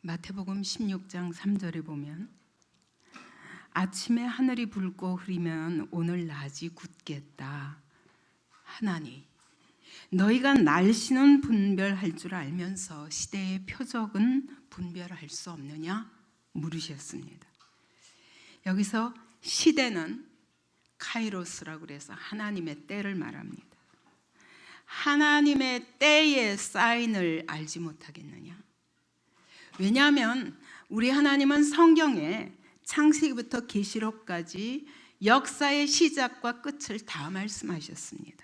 마태복음 16장 3절에 보면 아침에 하늘이 붉고 흐리면 오늘 낮이 굳겠다. 하나니 너희가 날씨는 분별할 줄 알면서 시대의 표적은 분별할 수 없느냐 물으셨습니다. 여기서 시대는 카이로스라고 그래서 하나님의 때를 말합니다. 하나님의 때의 사인을 알지 못하겠느냐? 왜냐하면 우리 하나님은 성경에 창세기부터 계시록까지 역사의 시작과 끝을 다 말씀하셨습니다.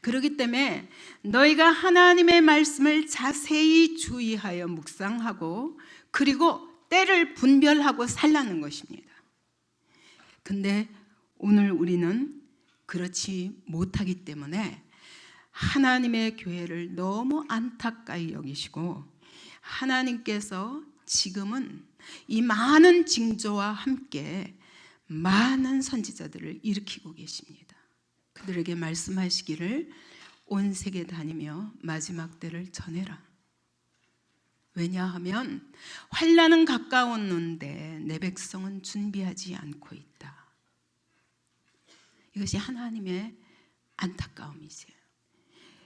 그렇기 때문에 너희가 하나님의 말씀을 자세히 주의하여 묵상하고 그리고 때를 분별하고 살라는 것입니다. 근데 오늘 우리는 그렇지 못하기 때문에 하나님의 교회를 너무 안타까이 여기시고 하나님께서 지금은 이 많은 징조와 함께 많은 선지자들을 일으키고 계십니다. 그들에게 말씀하시기를 온 세계 다니며 마지막 때를 전해라. 왜냐하면 환난은 가까웠는데 내 백성은 준비하지 않고 있다. 이것이 하나님의 안타까움이세요.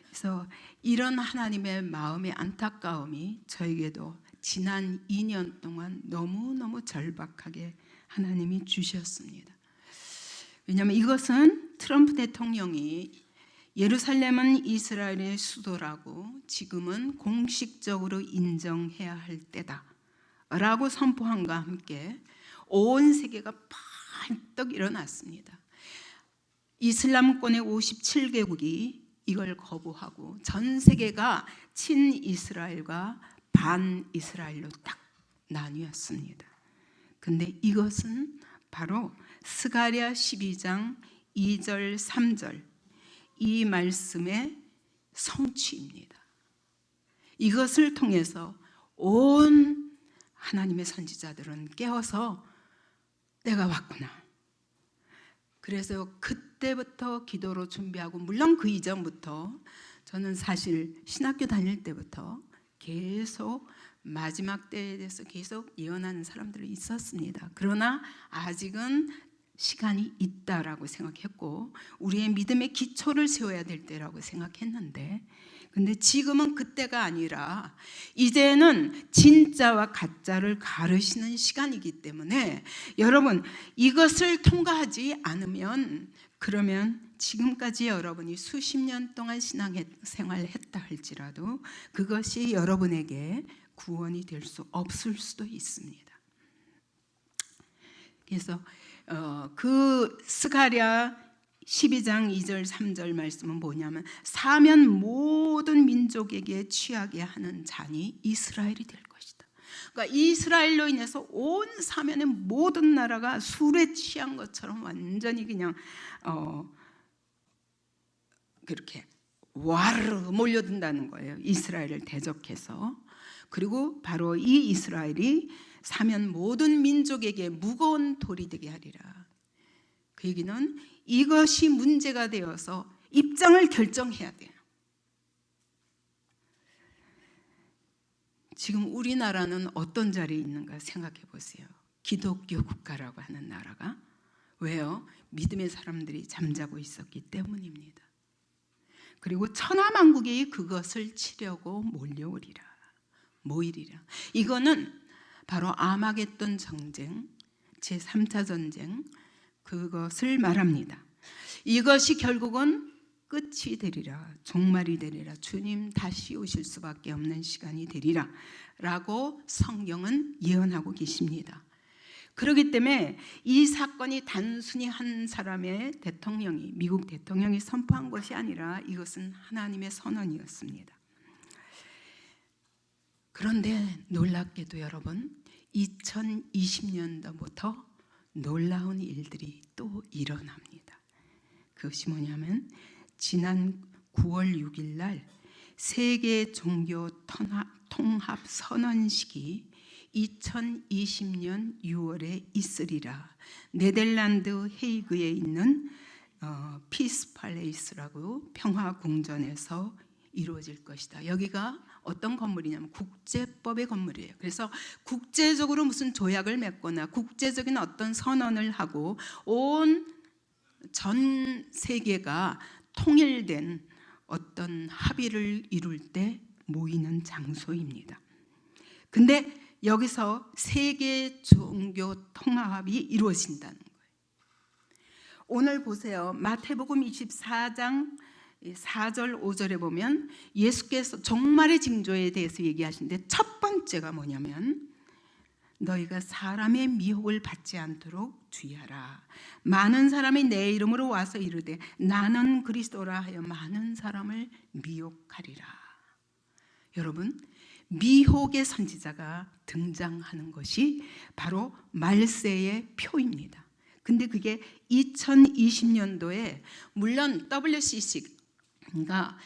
그래서 이런 하나님의 마음의 안타까움이 저에게도 지난 2년 동안 너무너무 절박하게 하나님이 주셨습니다. 왜냐하면 이것은 트럼프 대통령이 예루살렘은 이스라엘의 수도라고 지금은 공식적으로 인정해야 할 때다 라고 선포함과 함께 온 세계가 번뜩 일어났습니다. 이슬람권의 57개국이 이걸 거부하고 전 세계가 친이스라엘과 반이스라엘로 딱 나뉘었습니다. 근데 이것은 바로 스가랴 12장 2절 3절 이 말씀의 성취입니다. 이것을 통해서 온 하나님의 선지자들은 깨어서 때가 왔구나. 그래서 그때부터 기도로 준비하고 물론 그 이전부터 저는 사실 신학교 다닐 때부터 계속 마지막 때에 대해서 계속 예언하는 사람들이 있었습니다. 그러나 아직은 시간이 있다라고 생각했고 우리의 믿음의 기초를 세워야 될 때라고 생각했는데 근데 지금은 그때가 아니라 이제는 진짜와 가짜를 가르시는 시간이기 때문에 여러분 이것을 통과하지 않으면 그러면 지금까지 여러분이 수십 년 동안 신앙생활을 했다 할지라도 그것이 여러분에게 구원이 될 수 없을 수도 있습니다. 그래서 그 스가랴 12장 2절 3절 말씀은 뭐냐면 사면 모든 민족에게 취하게 하는 잔이 이스라엘이 될 것이다. 그러니까 이스라엘로 인해서 온 사면의 모든 나라가 술에 취한 것처럼 완전히 그냥 그렇게 와르르 몰려든다는 거예요. 이스라엘을 대적해서. 그리고 바로 이 이스라엘이 사면 모든 민족에게 무거운 돌이 되게 하리라. 그 얘기는 이것이 문제가 되어서 입장을 결정해야 돼요. 지금 우리나라는 어떤 자리에 있는가 생각해 보세요. 기독교 국가라고 하는 나라가. 왜요? 믿음의 사람들이 잠자고 있었기 때문입니다. 그리고 천하만국이 그것을 치려고 모이리라. 이거는 바로 아마겟돈 전쟁, 제3차 전쟁 그것을 말합니다. 이것이 결국은 끝이 되리라, 종말이 되리라, 주님 다시 오실 수밖에 없는 시간이 되리라 라고 성경은 예언하고 계십니다. 그렇기 때문에 이 사건이 단순히 한 사람의 대통령이 미국 대통령이 선포한 것이 아니라 이것은 하나님의 선언이었습니다. 그런데 놀랍게도 여러분 2020년도부터 놀라운 일들이 또 일어납니다. 그것이 뭐냐면 지난 9월 6일 날 세계 종교 통합 선언식이 2020년 6월에 있으리라. 네덜란드 헤이그에 있는 피스 팔레이스라고 평화궁전에서 이루어질 것이다. 여기가 어떤 건물이냐면 국제법의 건물이에요. 그래서 국제적으로 무슨 조약을 맺거나 국제적인 어떤 선언을 하고 온 전 세계가 통일된 어떤 합의를 이룰 때 모이는 장소입니다. 근데 여기서 세계 종교 통합이 이루어진다는 거예요. 오늘 보세요. 마태복음 24장 4절 5절에 보면 예수께서 종말의 징조에 대해서 얘기하시는데 첫 번째가 뭐냐면 너희가 사람의 미혹을 받지 않도록 주의하라. 많은 사람이 내 이름으로 와서 이르되 나는 그리스도라 하여 많은 사람을 미혹하리라. 여러분, 미혹의 선지자가 등장하는 것이 바로 말세의 표입니다. 근데 그게 2020년도에 물론 WCC가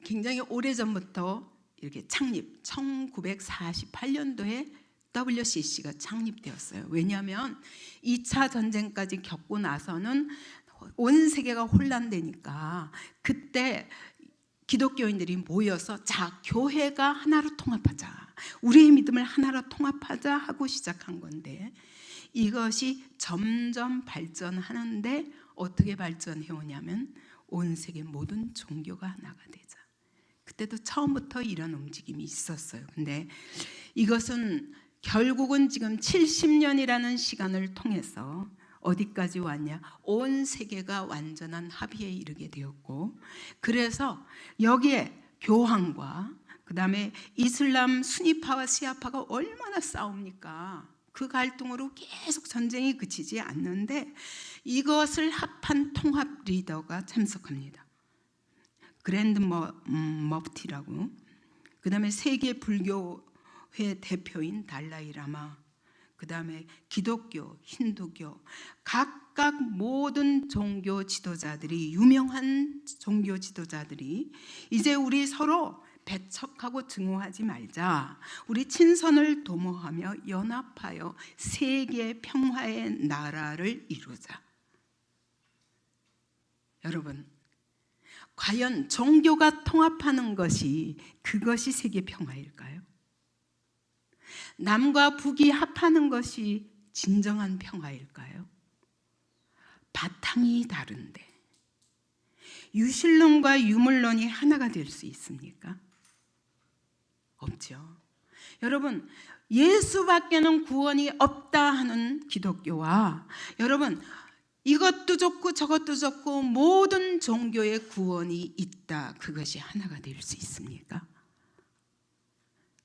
굉장히 오래전부터 이렇게 창립 1948년도에 WCC가 창립되었어요. 왜냐하면 2차 전쟁까지 겪고 나서는 온 세계가 혼란되니까 그때 기독교인들이 모여서 자, 교회가 하나로 통합하자, 우리의 믿음을 하나로 통합하자 하고 시작한 건데 이것이 점점 발전하는데 어떻게 발전해 오냐면 온 세계 모든 종교가 하나가 되자. 그때도 처음부터 이런 움직임이 있었어요. 근데 이것은 결국은 지금 70년이라는 시간을 통해서 어디까지 왔냐? 온 세계가 완전한 합의에 이르게 되었고, 그래서 여기에 교황과 그 다음에 이슬람 수니파와 시아파가 얼마나 싸웁니까? 그 갈등으로 계속 전쟁이 그치지 않는데 이것을 합한 통합 리더가 참석합니다. 그랜드 머프티라고. 그 다음에 세계 불교회 대표인 달라이라마, 그 다음에 기독교, 힌두교, 각각 모든 종교 지도자들이, 유명한 종교 지도자들이 이제 우리 서로 배척하고 증오하지 말자, 우리 친선을 도모하며 연합하여 세계 평화의 나라를 이루자. 여러분, 과연 종교가 통합하는 것이 그것이 세계 평화일까요? 남과 북이 합하는 것이 진정한 평화일까요? 바탕이 다른데 유실론과 유물론이 하나가 될 수 있습니까? 없죠. 여러분, 예수밖에는 구원이 없다 하는 기독교와 여러분 이것도 좋고 저것도 좋고 모든 종교의 구원이 있다, 그것이 하나가 될 수 있습니까?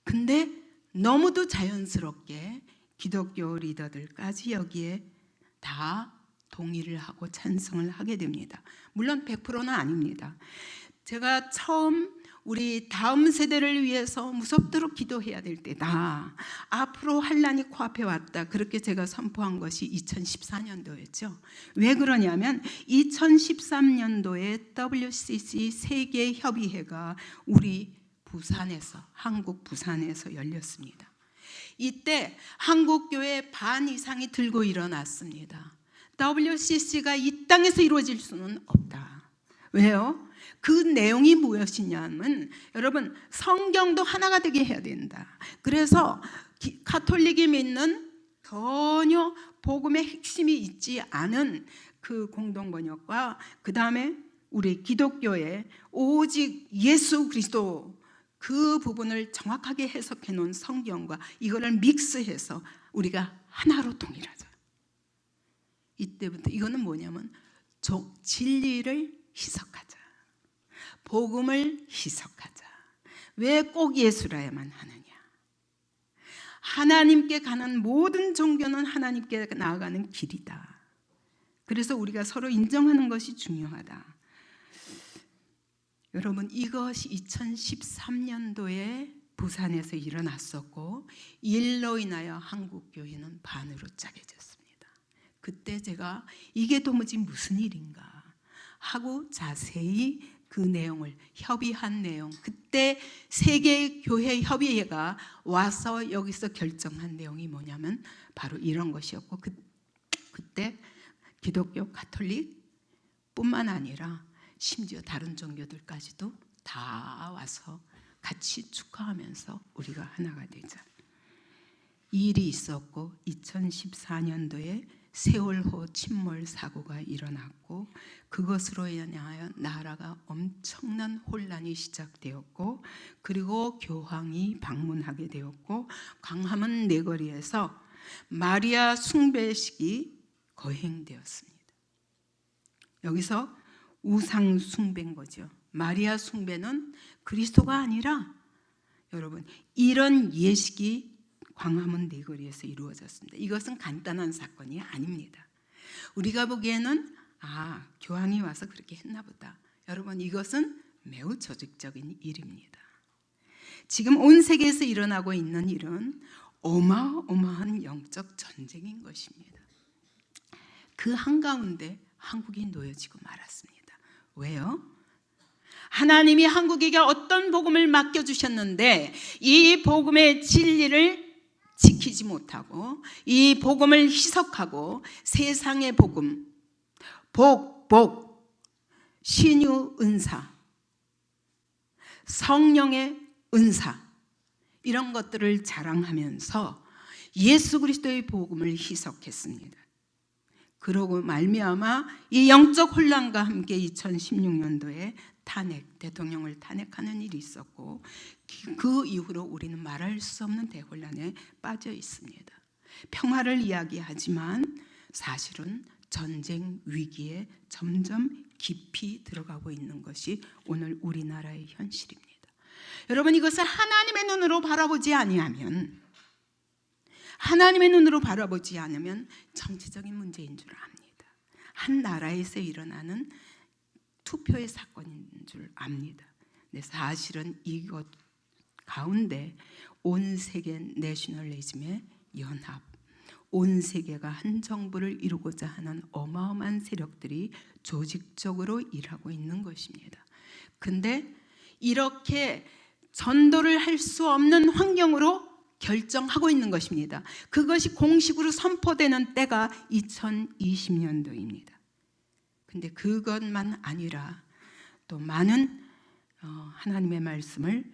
근데 너무도 자연스럽게 기독교 리더들까지 여기에 다 동의를 하고 찬성을 하게 됩니다. 물론 100%는 아닙니다. 제가 처음 우리 다음 세대를 위해서 무섭도록 기도해야 될 때다, 앞으로 환란이 코앞에 왔다, 그렇게 제가 선포한 것이 2014년도였죠. 왜 그러냐면 2013년도에 WCC 세계협의회가 우리 부산에서, 한국 부산에서 열렸습니다. 이때 한국교회 반 이상이 들고 일어났습니다. WCC가 이 땅에서 이루어질 수는 없다. 왜요? 그 내용이 무엇이냐면 여러분, 성경도 하나가 되게 해야 된다. 그래서 가톨릭이 믿는 전혀 복음의 핵심이 있지 않은 그 공동번역과 그 다음에 우리 기독교의 오직 예수 그리스도 그 부분을 정확하게 해석해 놓은 성경과 이거를 믹스해서 우리가 하나로 통일하자. 이때부터 이거는 뭐냐면 진리를 희석하자, 복음을 희석하자. 왜 꼭 예수라야만 하느냐? 하나님께 가는 모든 종교는 하나님께 나아가는 길이다. 그래서 우리가 서로 인정하는 것이 중요하다. 여러분, 이것이 2013년도에 부산에서 일어났었고 일로 인하여 한국교회는 반으로 짜겨졌습니다. 그때 제가 이게 도무지 무슨 일인가 하고 자세히 그 내용을 협의한 내용, 그때 세계교회 협의회가 와서 여기서 결정한 내용이 뭐냐면 바로 이런 것이었고, 그때 기독교, 가톨릭 뿐만 아니라 심지어 다른 종교들까지도 다 와서 같이 축하하면서 우리가 하나가 되자. 이 일이 있었고 2014년도에 세월호 침몰 사고가 일어났고 그것으로 인하여 나라가 엄청난 혼란이 시작되었고 그리고 교황이 방문하게 되었고 광화문 내거리에서 마리아 숭배식이 거행되었습니다. 여기서 우상 숭배인 거죠. 마리아 숭배는 그리스도가 아니라 여러분 이런 예식이 광화문 내거리에서 이루어졌습니다. 이것은 간단한 사건이 아닙니다. 우리가 보기에는 교황이 와서 그렇게 했나 보다. 여러분 이것은 매우 조직적인 일입니다. 지금 온 세계에서 일어나고 있는 일은 어마어마한 영적 전쟁인 것입니다. 그 한가운데 한국이 놓여지고 말았습니다. 왜요? 하나님이 한국에게 어떤 복음을 맡겨주셨는데 이 복음의 진리를 지키지 못하고 이 복음을 희석하고 세상의 복음, 신유 은사, 성령의 은사 이런 것들을 자랑하면서 예수 그리스도의 복음을 희석했습니다. 그러고 말미암아 이 영적 혼란과 함께 2016년도에 대통령을 탄핵하는 일이 있었고 그 이후로 우리는 말할 수 없는 대혼란에 빠져 있습니다. 평화를 이야기하지만 사실은 전쟁 위기에 점점 깊이 들어가고 있는 것이 오늘 우리나라의 현실입니다. 여러분 이것을 하나님의 눈으로 바라보지 않으면 정치적인 문제인 줄 압니다. 한 나라에서 일어나는 투표의 사건인 줄 압니다. 근데 사실은 이것 가운데 온 세계 내셔널리즘의 연합, 온 세계가 한 정부를 이루고자 하는 어마어마한 세력들이 조직적으로 일하고 있는 것입니다. 근데 이렇게 전도를 할 수 없는 환경으로 결정하고 있는 것입니다. 그것이 공식으로 선포되는 때가 2020년도입니다. 근데 그것만 아니라 또 많은 하나님의 말씀을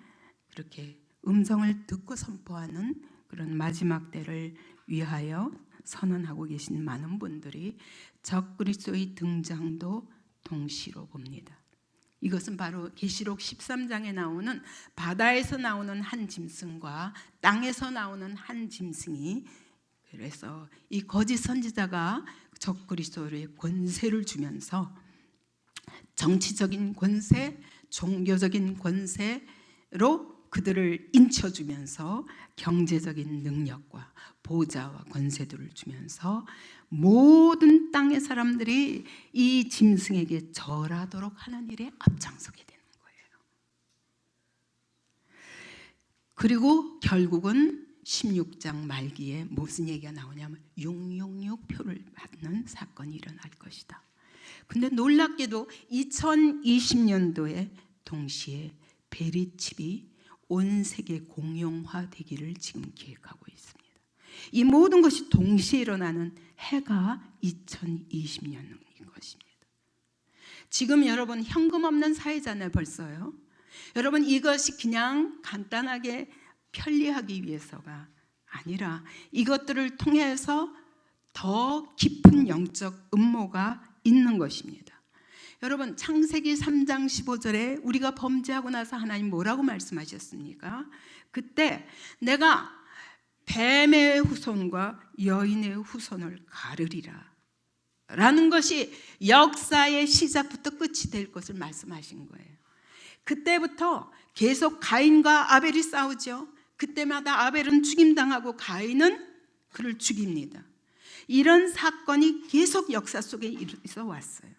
그렇게 음성을 듣고 선포하는 그런 마지막 때를 위하여 선언하고 계신 많은 분들이 적그리스도의 등장도 동시로 봅니다. 이것은 바로 계시록 13장에 나오는 바다에서 나오는 한 짐승과 땅에서 나오는 한 짐승이 그래서 이 거짓 선지자가 적그리스도의 권세를 주면서 정치적인 권세, 종교적인 권세로 그들을 인쳐주면서 경제적인 능력과 보좌와 권세들을 주면서 모든 땅의 사람들이 이 짐승에게 절하도록 하는 일에 앞장서게 되는 거예요. 그리고 결국은 16장 말기에 무슨 얘기가 나오냐면 666표를 받는 사건이 일어날 것이다. 근데 놀랍게도 2020년도에 동시에 베리칩이 온 세계 공용화되기를 지금 계획하고 있습니다. 이 모든 것이 동시에 일어나는 해가 2020년인 것입니다. 지금 여러분 현금 없는 사회잖아요. 벌써요. 여러분 이것이 그냥 간단하게 편리하기 위해서가 아니라 이것들을 통해서 더 깊은 영적 음모가 있는 것입니다. 여러분 창세기 3장 15절에 우리가 범죄하고 나서 하나님 뭐라고 말씀하셨습니까? 그때 내가 뱀의 후손과 여인의 후손을 가르리라 라는 것이 역사의 시작부터 끝이 될 것을 말씀하신 거예요. 그때부터 계속 가인과 아벨이 싸우죠. 그때마다 아벨은 죽임당하고 가인은 그를 죽입니다. 이런 사건이 계속 역사 속에 있어 왔어요.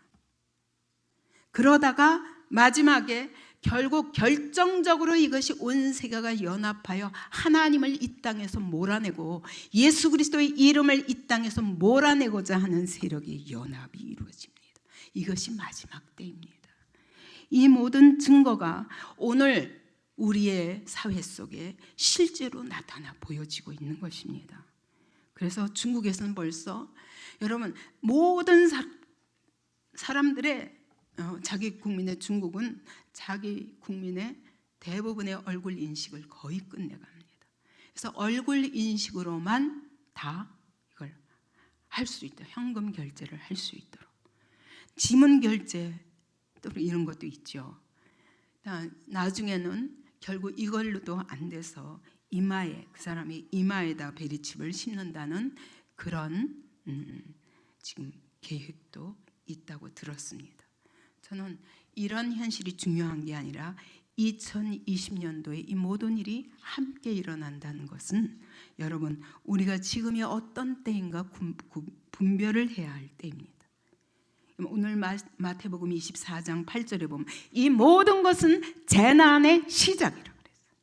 그러다가 마지막에 결국 결정적으로 이것이 온 세계가 연합하여 하나님을 이 땅에서 몰아내고 예수 그리스도의 이름을 이 땅에서 몰아내고자 하는 세력의 연합이 이루어집니다. 이것이 마지막 때입니다. 이 모든 증거가 오늘 우리의 사회 속에 실제로 나타나 보여지고 있는 것입니다. 그래서 중국에서는 벌써 여러분 모든 사람들의 자기 국민의 중국은 자기 국민의 대부분의 얼굴 인식을 거의 끝내갑니다. 그래서 얼굴 인식으로만 다 이걸 할 수 있도록, 현금 결제를 할 수 있도록. 지문 결제 또 이런 것도 있죠. 나중에는 결국 이걸로도 안 돼서 이마에, 그 사람이 이마에다 베리칩을 심는다는 그런 지금 계획도 있다고 들었습니다. 저는 이런 현실이 중요한 게 아니라 2020년도에 이 모든 일이 함께 일어난다는 것은 여러분, 우리가 지금이 어떤 때인가 분별을 해야 할 때입니다. 오늘 마태복음 24장 8절에 보면 이 모든 것은 재난의 시작이라고 그랬어요.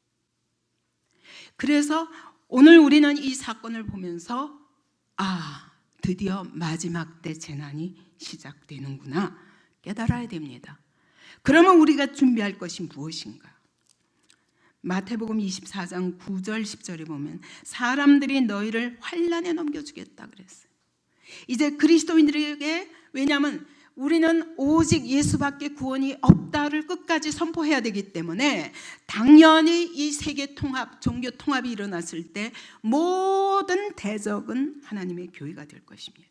그래서 오늘 우리는 이 사건을 보면서 드디어 마지막 때 재난이 시작되는구나 깨달아야 됩니다. 그러면 우리가 준비할 것이 무엇인가? 마태복음 24장 9절 10절에 보면 사람들이 너희를 환난에 넘겨주겠다 그랬어요. 이제 그리스도인들에게, 왜냐하면 우리는 오직 예수밖에 구원이 없다를 끝까지 선포해야 되기 때문에 당연히 이 세계 통합, 종교 통합이 일어났을 때 모든 대적은 하나님의 교회가 될 것입니다.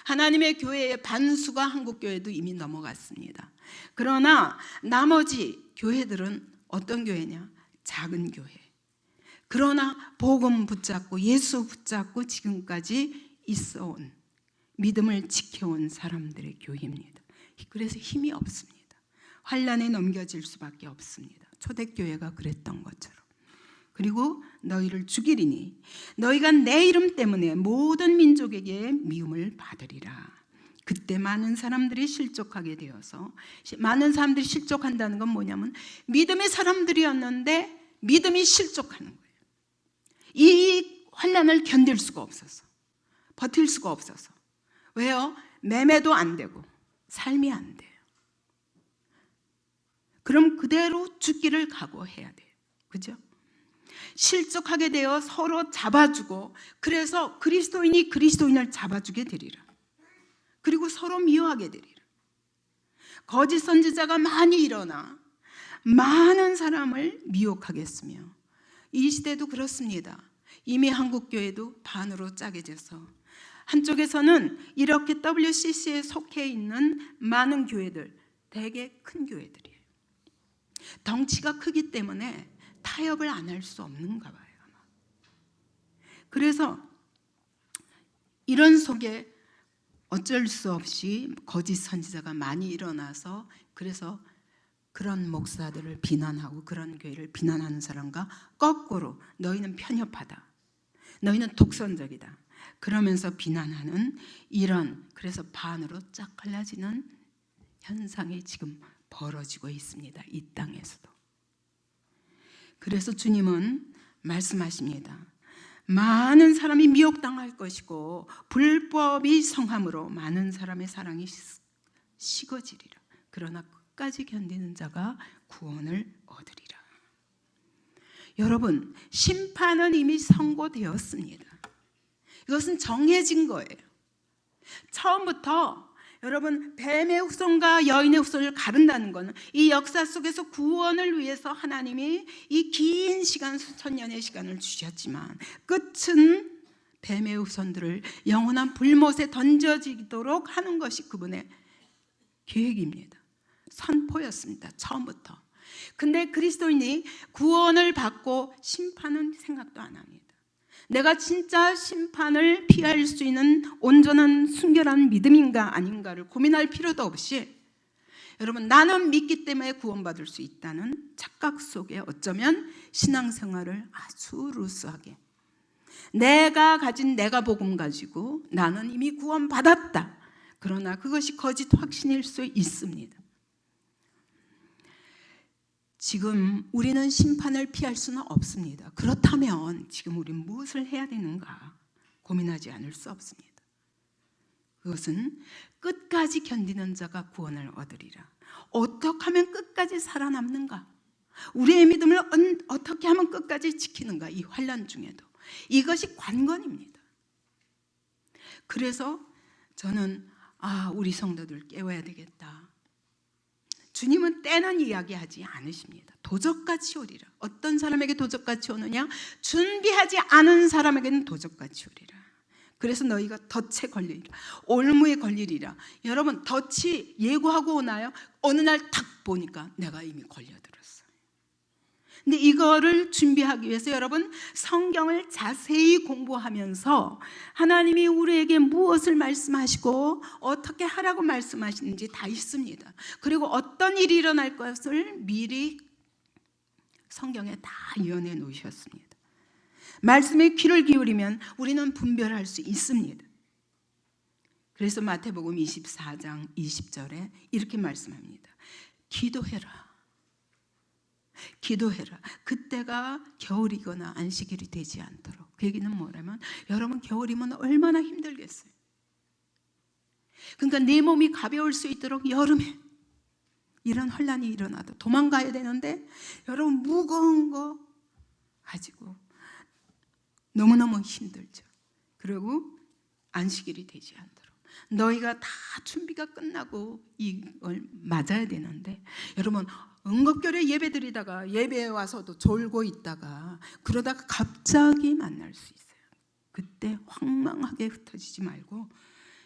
하나님의 교회의 반수가 한국교회도 이미 넘어갔습니다. 그러나 나머지 교회들은 어떤 교회냐? 작은 교회. 그러나 복음 붙잡고 예수 붙잡고 지금까지 있어온, 믿음을 지켜온 사람들의 교회입니다. 그래서 힘이 없습니다. 환난에 넘겨질 수밖에 없습니다. 초대교회가 그랬던 것처럼. 그리고 너희를 죽이리니 너희가 내 이름 때문에 모든 민족에게 미움을 받으리라. 그때 많은 사람들이 실족하게 되어서, 많은 사람들이 실족한다는 건 뭐냐면 믿음의 사람들이었는데 믿음이 실족하는 거예요. 이 환난을 견딜 수가 없어서, 버틸 수가 없어서. 왜요? 매매도 안 되고 삶이 안 돼요. 그럼 그대로 죽기를 각오해야 돼요. 그죠? 실족하게 되어 서로 잡아주고, 그래서 그리스도인이 그리스도인을 잡아주게 되리라. 그리고 서로 미워하게 되리라. 거짓 선지자가 많이 일어나 많은 사람을 미혹하겠으며, 이 시대도 그렇습니다. 이미 한국교회도 반으로 짜게져서 한쪽에서는 이렇게 WCC에 속해 있는 많은 교회들, 되게 큰 교회들이에요. 덩치가 크기 때문에 타협을 안 할 수 없는가 봐요. 그래서 이런 속에 어쩔 수 없이 거짓 선지자가 많이 일어나서, 그래서 그런 목사들을 비난하고 그런 교회를 비난하는 사람과 거꾸로 너희는 편협하다, 너희는 독선적이다 그러면서 비난하는 이런, 그래서 반으로 쫙 갈라지는 현상이 지금 벌어지고 있습니다. 이 땅에서도. 그래서 주님은 말씀하십니다. 많은 사람이 미혹당할 것이고 불법이 성함으로 많은 사람의 사랑이 식어지리라. 그러나 끝까지 견디는 자가 구원을 얻으리라. 여러분, 심판은 이미 선고되었습니다. 이것은 정해진 거예요. 처음부터 여러분, 뱀의 후손과 여인의 후손을 가른다는 것은 이 역사 속에서 구원을 위해서 하나님이 이 긴 시간, 수천 년의 시간을 주셨지만 끝은 뱀의 후손들을 영원한 불못에 던져지도록 하는 것이 그분의 계획입니다. 선포였습니다. 처음부터. 근데 그리스도인이 구원을 받고 심판은 생각도 안 합니다. 내가 진짜 심판을 피할 수 있는 온전한 순결한 믿음인가 아닌가를 고민할 필요도 없이, 여러분, 나는 믿기 때문에 구원받을 수 있다는 착각 속에 어쩌면 신앙생활을 아주 루스하게, 내가 가진 내가 복음 가지고 나는 이미 구원받았다. 그러나 그것이 거짓 확신일 수 있습니다. 지금 우리는 심판을 피할 수는 없습니다. 그렇다면 지금 우리는 무엇을 해야 되는가 고민하지 않을 수 없습니다. 그것은 끝까지 견디는 자가 구원을 얻으리라. 어떻게 하면 끝까지 살아남는가? 우리의 믿음을 어떻게 하면 끝까지 지키는가? 이 환난 중에도 이것이 관건입니다. 그래서 저는 우리 성도들 깨워야 되겠다. 주님은 때는 이야기하지 않으십니다. 도적같이 오리라. 어떤 사람에게 도적같이 오느냐? 준비하지 않은 사람에게는 도적같이 오리라. 그래서 너희가 덫에 걸리리라. 올무에 걸리리라. 여러분, 덫이 예고하고 오나요? 어느 날 탁 보니까 내가 이미 걸려들었어요. 근데 이거를 준비하기 위해서 여러분, 성경을 자세히 공부하면서 하나님이 우리에게 무엇을 말씀하시고 어떻게 하라고 말씀하시는지 다 있습니다. 그리고 어떤 일이 일어날 것을 미리 성경에 다 예언해 놓으셨습니다. 말씀에 귀를 기울이면 우리는 분별할 수 있습니다. 그래서 마태복음 24장 20절에 이렇게 말씀합니다. 기도해라. 기도해라. 그때가 겨울이거나 안식일이 되지 않도록. 그 얘기는 뭐냐면 여러분, 겨울이면 얼마나 힘들겠어요. 그러니까 내 몸이 가벼울 수 있도록 여름에 이런 혼란이 일어나도 도망가야 되는데 여러분, 무거운 거 가지고 너무너무 힘들죠. 그리고 안식일이 되지 않도록 너희가 다 준비가 끝나고 이걸 맞아야 되는데, 여러분, 응급교례 예배 드리다가 예배에 와서도 졸고 있다가 그러다가 갑자기 만날 수 있어요. 그때 황망하게 흩어지지 말고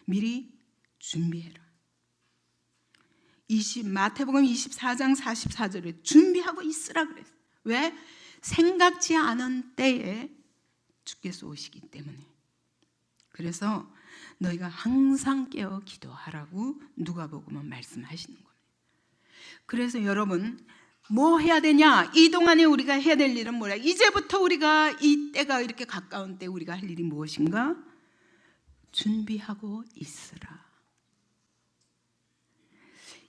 미리 준비해라. 마태복음 24장 44절에 준비하고 있으라 그랬어요. 왜? 생각지 않은 때에 주께서 오시기 때문에. 그래서 너희가 항상 깨어 기도하라고 누가복음은 말씀하시는 겁니다. 그래서 여러분, 뭐 해야 되냐? 이 동안에 우리가 해야 될 일은 뭐야? 이제부터 우리가 이 때가 이렇게 가까운 때 우리가 할 일이 무엇인가? 준비하고 있으라.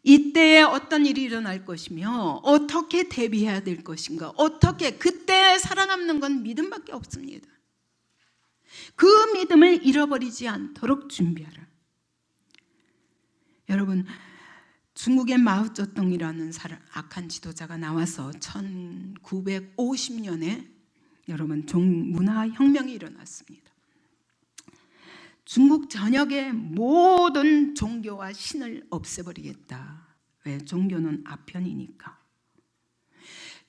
이때에 어떤 일이 일어날 것이며 어떻게 대비해야 될 것인가? 어떻게, 그때 살아남는 건 믿음밖에 없습니다. 그 믿음을 잃어버리지 않도록 준비하라. 여러분, 중국의 마오쩌둥이라는 악한 지도자가 나와서 1950년에 여러분 문화혁명이 일어났습니다. 중국 전역의 모든 종교와 신을 없애버리겠다. 왜? 종교는 아편이니까.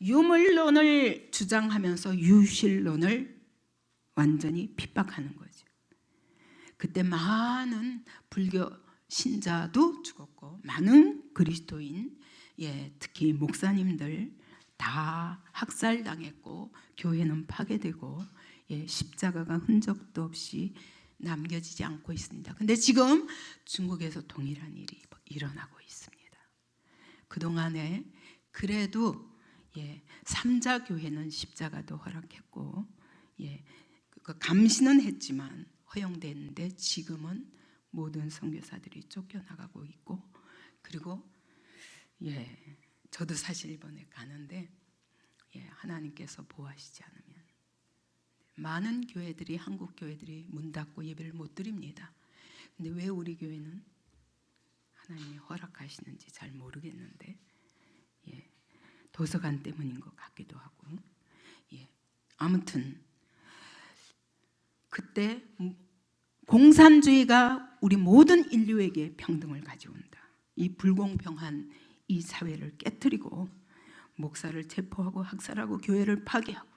유물론을 주장하면서 유실론을 완전히 핍박하는 거죠. 그때 많은 불교 신자도 죽었고 많은 그리스도인, 특히 목사님들 다 학살당했고 교회는 파괴되고 십자가가 흔적도 없이 남겨지지 않고 있습니다. 근데 지금 중국에서 동일한 일이 일어나고 있습니다. 그동안에 그래도 삼자 교회는 십자가도 허락했고 감시는 했지만 허용됐는데 지금은 모든 선교사들이 쫓겨나가고 있고, 그리고 저도 사실 이번에 가는데 하나님께서 보호하시지 않으면 많은 교회들이, 한국 교회들이 문 닫고 예배를 못 드립니다. 근데 왜 우리 교회는 하나님이 허락하시는지 잘 모르겠는데 도서관 때문인 것 같기도 하고, 아무튼 그때 공산주의가 우리 모든 인류에게 평등을 가져온다. 이 불공평한 이 사회를 깨뜨리고 목사를 체포하고 학살하고 교회를 파괴하고,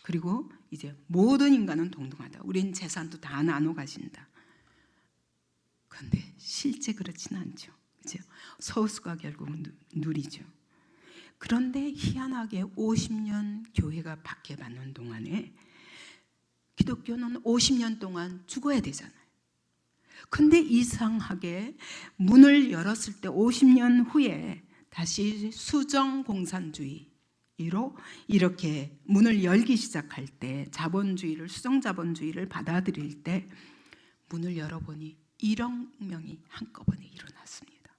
그리고 이제 모든 인간은 동등하다. 우린 재산도 다 나눠 가진다. 그런데 실제 그렇지는 않죠. 그렇죠? 소수가 결국은 누리죠. 그런데 희한하게 50년 교회가 박해받는 동안에 기독교는 50년 동안 죽어야 되잖아요. 근데 이상하게 문을 열었을 때 50년 후에 다시 수정 공산주의로 이렇게 문을 열기 시작할 때, 자본주의를, 수정 자본주의를 받아들일 때 문을 열어보니 1억 명이 한꺼번에 일어났습니다.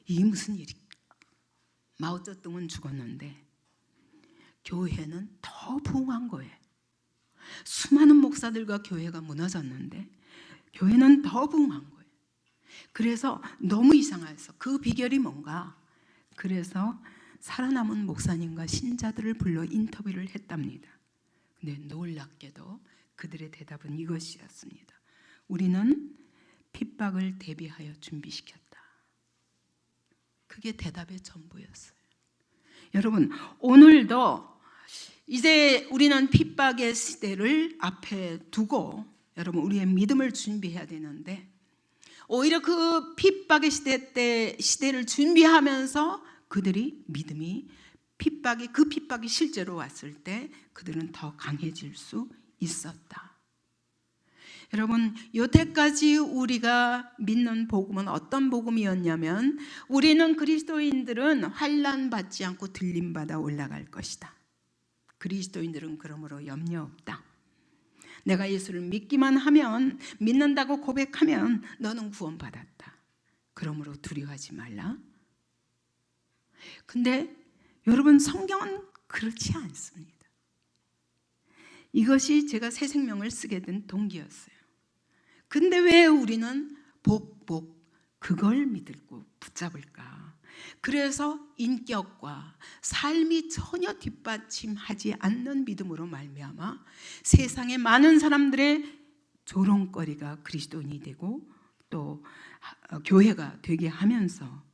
이게 무슨 일이? 마오쩌둥은 죽었는데 교회는 더 부흥한 거예요. 수많은 목사들과 교회가 무너졌는데 교회는 더 부흥한 거예요. 그래서 너무 이상해서 그 비결이 뭔가, 그래서 살아남은 목사님과 신자들을 불러 인터뷰를 했답니다. 근데 놀랍게도 그들의 대답은 이것이었습니다. 우리는 핍박을 대비하여 준비시켰다. 그게 대답의 전부였어요. 여러분, 오늘도 이제 우리는 핍박의 시대를 앞에 두고 여러분 우리의 믿음을 준비해야 되는데, 오히려 그 핍박의 시대를 준비하면서 그들이 믿음이 그 핍박이 실제로 왔을 때 그들은 더 강해질 수 있었다. 여러분, 여태까지 우리가 믿는 복음은 어떤 복음이었냐면, 우리는 그리스도인들은 환난 받지 않고 들림 받아 올라갈 것이다. 그리스도인들은 그러므로 염려 없다. 내가 예수를 믿기만 하면, 믿는다고 고백하면 너는 구원받았다. 그러므로 두려워하지 말라. 근데 여러분, 성경은 그렇지 않습니다. 이것이 제가 새 생명을 쓰게 된 동기였어요. 근데 왜 우리는 그걸 믿고 붙잡을까? 그래서 인격과 삶이 전혀 뒷받침하지 않는 믿음으로 말미암아 세상의 많은 사람들의 조롱거리가 그리스도인이 되고 또 교회가 되게 하면서,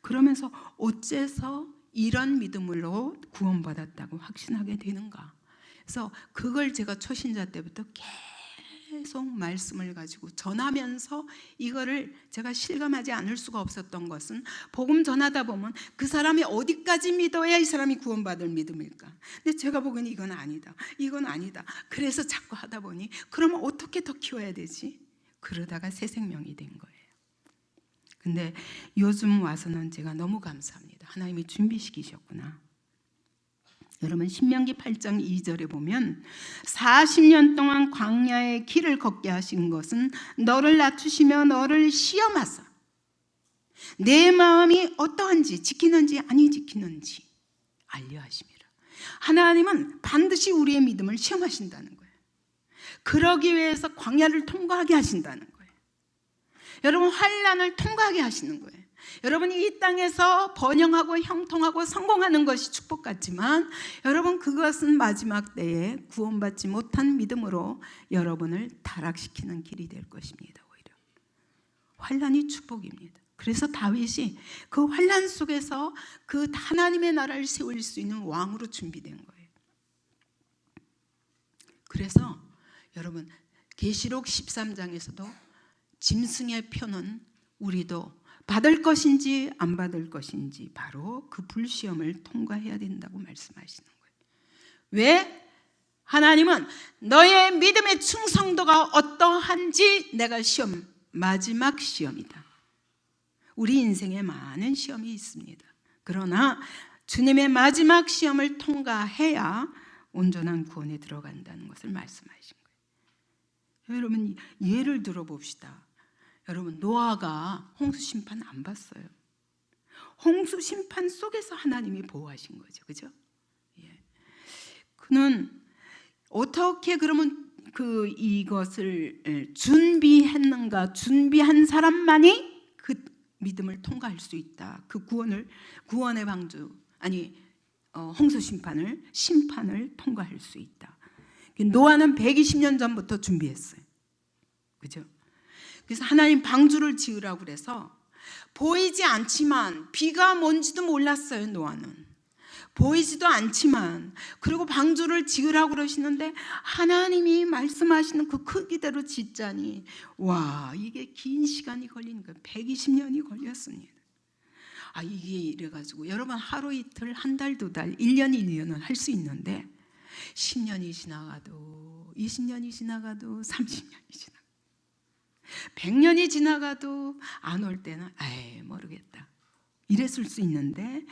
그러면서 어째서 이런 믿음으로 구원받았다고 확신하게 되는가? 그래서 그걸 제가 초신자 때부터 계속 말씀을 가지고 전하면서, 이거를 제가 실감하지 않을 수가 없었던 것은, 복음 전하다 보면 그 사람이 어디까지 믿어야 이 사람이 구원받을 믿음일까? 근데 제가 보기에는 이건 아니다, 이건 아니다. 그래서 자꾸 하다 보니 그러면 어떻게 더 키워야 되지? 그러다가 새 생명이 된 거예요. 근데 요즘 와서는 제가 너무 감사합니다. 하나님이 준비시키셨구나. 여러분, 신명기 8장 2절에 보면 40년 동안 광야의 길을 걷게 하신 것은 너를 낮추시며 너를 시험하사 내 마음이 어떠한지 지키는지 아니 지키는지 알려 하심이라. 하나님은 반드시 우리의 믿음을 시험하신다는 거예요. 그러기 위해서 광야를 통과하게 하신다는 거예요. 여러분, 환난을 통과하게 하시는 거예요. 여러분이 이 땅에서 번영하고 형통하고 성공하는 것이 축복 같지만, 여러분, 그것은 마지막 때에 구원받지 못한 믿음으로 여러분을 타락시키는 길이 될 것입니다. 오히려 환난이 축복입니다. 그래서 다윗이 그 환난 속에서 그 하나님의 나라를 세울 수 있는 왕으로 준비된 거예요. 그래서 여러분, 계시록 13장에서도 짐승의 표는 우리도 받을 것인지 안 받을 것인지 바로 그 불시험을 통과해야 된다고 말씀하시는 거예요. 왜? 하나님은 너의 믿음의 충성도가 어떠한지 내가 마지막 시험이다. 우리 인생에 많은 시험이 있습니다. 그러나 주님의 마지막 시험을 통과해야 온전한 구원에 들어간다는 것을 말씀하신 거예요. 여러분, 예를 들어 봅시다. 여러분, 노아가 홍수 심판 안 봤어요. 홍수 심판 속에서 하나님이 보호하신 거죠, 그죠? 예. 그는 어떻게 그러면 이것을 준비했는가? 준비한 사람만이 그 믿음을 통과할 수 있다. 그 구원의 방주, 홍수 심판을 통과할 수 있다. 노아는 120년 전부터 준비했어요, 그죠? 그래서 하나님 방주를 지으라고 그래서 보이지 않지만, 비가 뭔지도 몰랐어요. 노아는 보이지도 않지만, 그리고 방주를 지으라고 그러시는데 하나님이 말씀하시는 그 크기대로 짓자니, 와, 이게 긴 시간이 걸리는 거예요. 120년이 걸렸습니다. 이게 이래가지고 여러분, 하루 이틀, 한 달, 두 달, 1년, 1년은 할 수 있는데 10년이 지나가도 20년이 지나가도 30년이 지나가도 100년이 지나가도 안 올 때는 모르겠다 이랬을 수 있는데,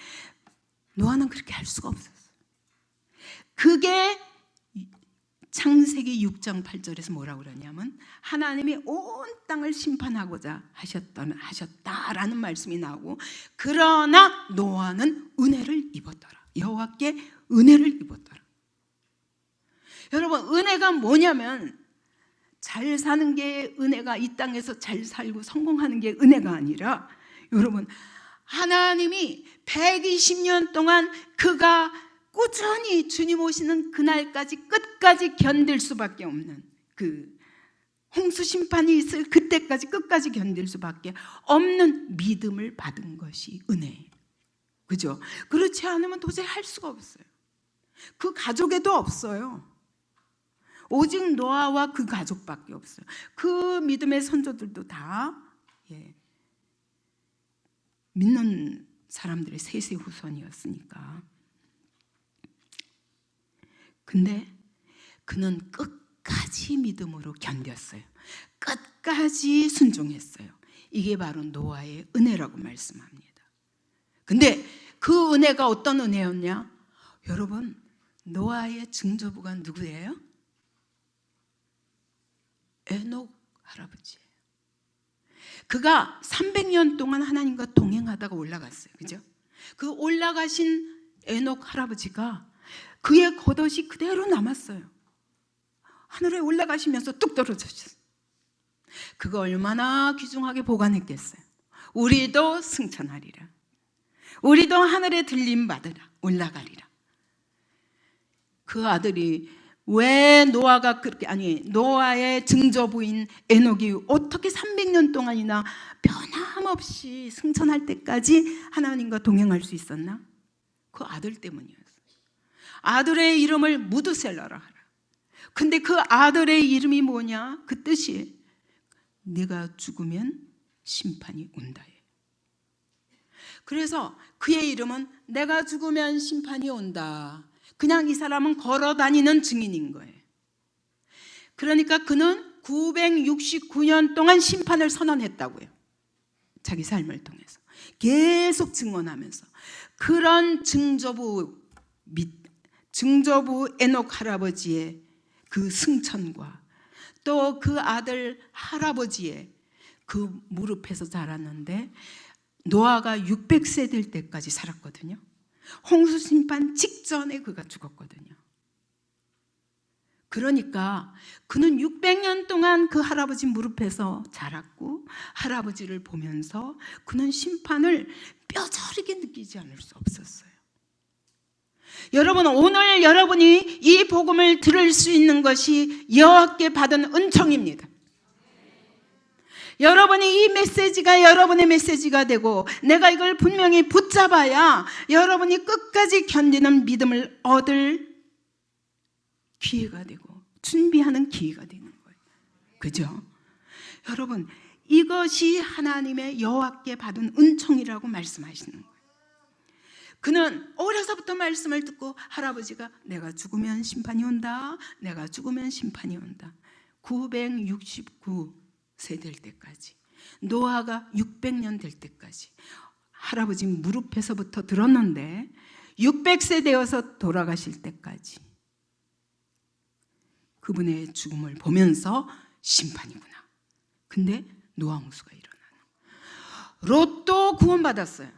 노아는 그렇게 할 수가 없었어요. 그게 창세기 6장 8절에서 뭐라고 그러냐면, 하나님이 온 땅을 심판하고자 하셨다라는 말씀이 나오고, 그러나 노아는 은혜를 입었더라. 여호와께 은혜를 입었더라. 여러분, 은혜가 뭐냐면, 잘 사는 게 은혜가, 이 땅에서 잘 살고 성공하는 게 은혜가 아니라, 여러분, 하나님이 120년 동안 그가 꾸준히 주님 오시는 그날까지 끝까지 견딜 수밖에 없는, 그 홍수 심판이 있을 그때까지 끝까지 견딜 수밖에 없는 믿음을 받은 것이 은혜예요. 그죠? 그렇지 않으면 도저히 할 수가 없어요. 그 가족에도 없어요. 오직 노아와 그 가족밖에 없어요. 그 믿음의 선조들도 다 믿는 사람들의 세세 후손이었으니까. 근데 그는 끝까지 믿음으로 견뎠어요. 끝까지 순종했어요. 이게 바로 노아의 은혜라고 말씀합니다. 근데 그 은혜가 어떤 은혜였냐? 여러분, 노아의 증조부가 누구예요? 에녹 할아버지예요. 그가 300년 동안 하나님과 동행하다가 올라갔어요. 그죠? 그 올라가신 에녹 할아버지가 그의 겉옷이 그대로 남았어요. 하늘에 올라가시면서 뚝 떨어졌어요. 그거 얼마나 귀중하게 보관했겠어요. 우리도 승천하리라. 우리도 하늘에 들림 받으라. 올라가리라. 그 아들이 왜 노아가 그렇게, 아니, 노아의 증조부인 에녹이 어떻게 300년 동안이나 변함없이 승천할 때까지 하나님과 동행할 수 있었나? 그 아들 때문이었어요. 아들의 이름을 무드셀라라 하라. 근데 그 아들의 이름이 뭐냐? 그 뜻이 네가 죽으면 심판이 온다예요. 그래서 그의 이름은 내가 죽으면 심판이 온다. 그냥 이 사람은 걸어다니는 증인인 거예요. 그러니까 그는 969년 동안 심판을 선언했다고요. 자기 삶을 통해서 계속 증언하면서 그런 증조부 에녹 할아버지의 그 승천과 또 그 아들 할아버지의 그 무릎에서 자랐는데 노아가 600세 될 때까지 살았거든요. 홍수 심판 직전에 그가 죽었거든요. 그러니까 그는 600년 동안 그 할아버지 무릎에서 자랐고 할아버지를 보면서 그는 심판을 뼈저리게 느끼지 않을 수 없었어요. 여러분, 오늘 여러분이 이 복음을 들을 수 있는 것이 여호와께 받은 은총입니다. 여러분이 이 메시지가 여러분의 메시지가 되고 내가 이걸 분명히 붙잡아야 여러분이 끝까지 견디는 믿음을 얻을 기회가 되고 준비하는 기회가 되는 거예요. 그죠? 여러분, 이것이 하나님의 여호와께 받은 은총이라고 말씀하시는 거예요. 그는 어려서부터 말씀을 듣고 할아버지가 내가 죽으면 심판이 온다. 내가 죽으면 심판이 온다. 969세 될 때까지, 노아가 600년 될 때까지 할아버지 무릎에서부터 들었는데 600세 되어서 돌아가실 때까지 그분의 죽음을 보면서 심판이구나. 근데 노아 홍수가 일어나는, 롯도 구원받았어요.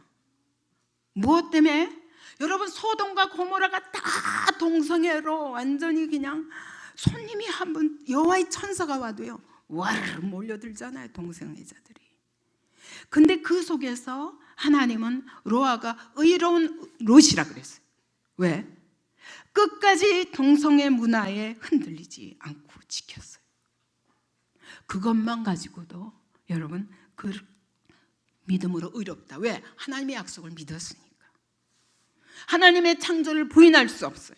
무엇 때문에? 여러분, 소돔과 고모라가 다 동성애로 완전히 그냥 손님이 한 분, 여호와의 천사가 와도요 와르르 몰려들잖아요, 동성애자들이. 근데 그 속에서 하나님은 노아가 의로운 롯이라 그랬어요. 왜? 끝까지 동성애 문화에 흔들리지 않고 지켰어요. 그것만 가지고도 여러분 그 믿음으로 의롭다. 왜? 하나님의 약속을 믿었으니까. 하나님의 창조를 부인할 수 없어요.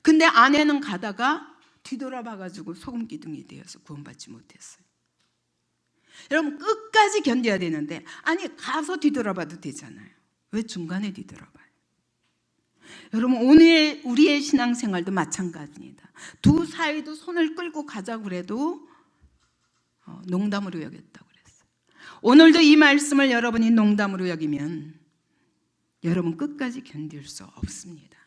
근데 아내는 가다가 뒤돌아봐가지고 소금기둥이 되어서 구원받지 못했어요. 여러분, 끝까지 견뎌야 되는데, 아니 가서 뒤돌아봐도 되잖아요. 왜 중간에 뒤돌아봐요? 여러분, 오늘 우리의 신앙생활도 마찬가지입니다. 두 사이도 손을 끌고 가자고 그래도 농담으로 여겼다고 그랬어요. 오늘도 이 말씀을 여러분이 농담으로 여기면 여러분 끝까지 견딜 수 없습니다.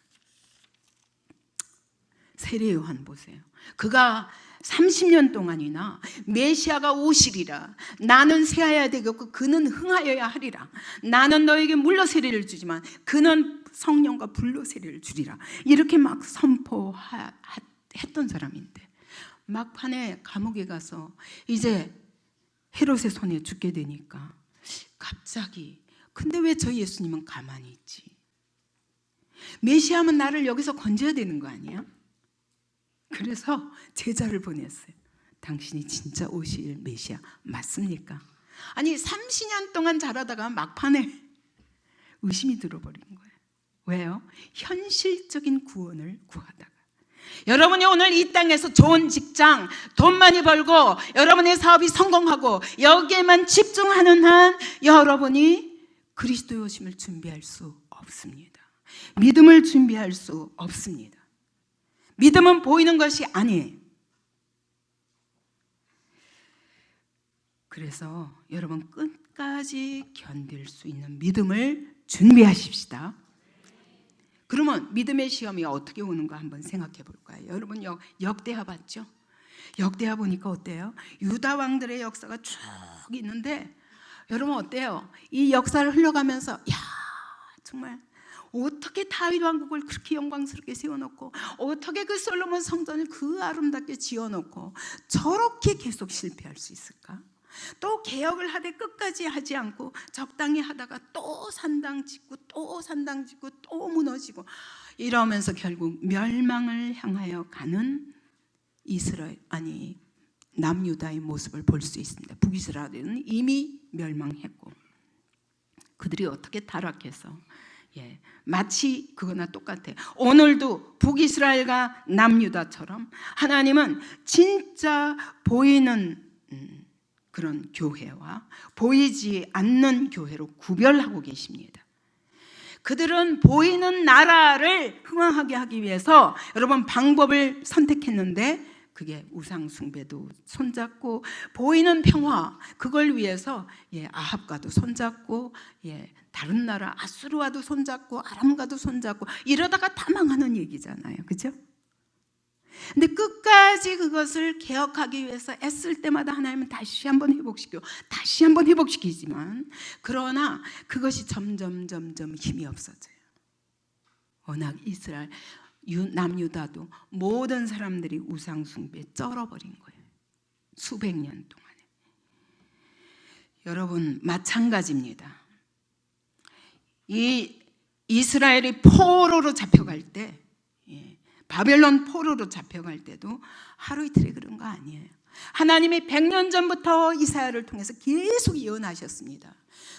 세례 요한 보세요. 그가 30년 동안이나 메시아가 오시리라, 나는 새하여야 되겠고 그는 흥하여야 하리라, 나는 너에게 물로 세례를 주지만 그는 성령과 불로 세례를 주리라, 이렇게 막 선포했던 사람인데 막판에 감옥에 가서 이제 헤롯의 손에 죽게 되니까 갑자기, 근데 왜 저 예수님은 가만히 있지? 메시아면 나를 여기서 건져야 되는 거 아니야? 그래서 제자를 보냈어요. 당신이 진짜 오실 메시아 맞습니까? 아니 30년 동안 자라다가 막판에 의심이 들어버리는 거예요. 왜요? 현실적인 구원을 구하다가. 여러분이 오늘 이 땅에서 좋은 직장, 돈 많이 벌고 여러분의 사업이 성공하고 여기에만 집중하는 한 여러분이 그리스도의 오심을 준비할 수 없습니다. 믿음을 준비할 수 없습니다. 믿음은 보이는 것이 아니에요. 그래서 여러분 끝까지 견딜 수 있는 믿음을 준비하십시다. 그러면 믿음의 시험이 어떻게 오는가 한번 생각해 볼까요? 여러분 역대하 봤죠? 역대하 보니까 어때요? 유다 왕들의 역사가 쭉 있는데 여러분 어때요? 이 역사를 흘러가면서 야 정말 어떻게 다윗 왕국을 그렇게 영광스럽게 세워놓고 어떻게 그 솔로몬 성전을 그 아름답게 지어놓고 저렇게 계속 실패할 수 있을까? 또 개혁을 하되 끝까지 하지 않고 적당히 하다가 또 산당 짓고 또 산당 짓고 또 무너지고 이러면서 결국 멸망을 향하여 가는 남유다의 모습을 볼 수 있습니다. 북이스라엘은 이미 멸망했고 그들이 어떻게 타락해서 마치 그거나 똑같아요. 오늘도 북이스라엘과 남유다처럼 하나님은 진짜 보이는 그런 교회와 보이지 않는 교회로 구별하고 계십니다. 그들은 보이는 나라를 흥왕하게 하기 위해서 여러분 방법을 선택했는데 그게 우상 숭배도 손잡고 보이는 평화 그걸 위해서 아합과도 손잡고 다른 나라 아수르와도 손잡고 아람과도 손잡고 이러다가 다 망하는 얘기잖아요. 그렇죠? 근데 끝까지 그것을 개혁하기 위해서 애쓸 때마다 하나님은 다시 한번 회복시키지만 그러나 그것이 점점 힘이 없어져요. 워낙 이스라엘 남유다도 모든 사람들이 우상숭배에 쩔어버린 거예요. 수백 년 동안에. 여러분 마찬가지입니다. 이 이스라엘이 포로로 잡혀갈 때 바벨론 포로로 잡혀갈 때도 하루 이틀에 그런 거 아니에요. 하나님이 100년 전부터 이사야를 통해서 계속 예언하셨습니다.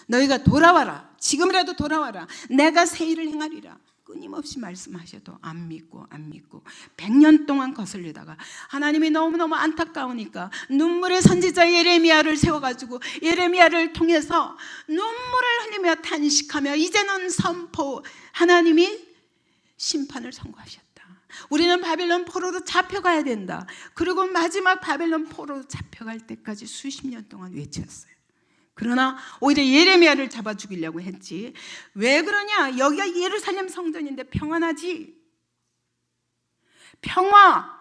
너희가 돌아와라. 지금이라도 돌아와라. 내가 새 일을 행하리라. 끊임없이 말씀하셔도 안 믿고 100년 동안 거슬리다가 하나님이 너무너무 안타까우니까 눈물의 선지자 예레미야를 세워가지고 예레미야를 통해서 눈물을 흘리며 탄식하며 이제는 하나님이 심판을 선고하셨다. 우리는 바벨론 포로로 잡혀가야 된다. 그리고 마지막 바벨론 포로로 잡혀갈 때까지 수십 년 동안 외쳤어요. 그러나 오히려 예레미야를 잡아 죽이려고 했지. 왜 그러냐? 여기가 예루살렘 성전인데 평안하지. 평화.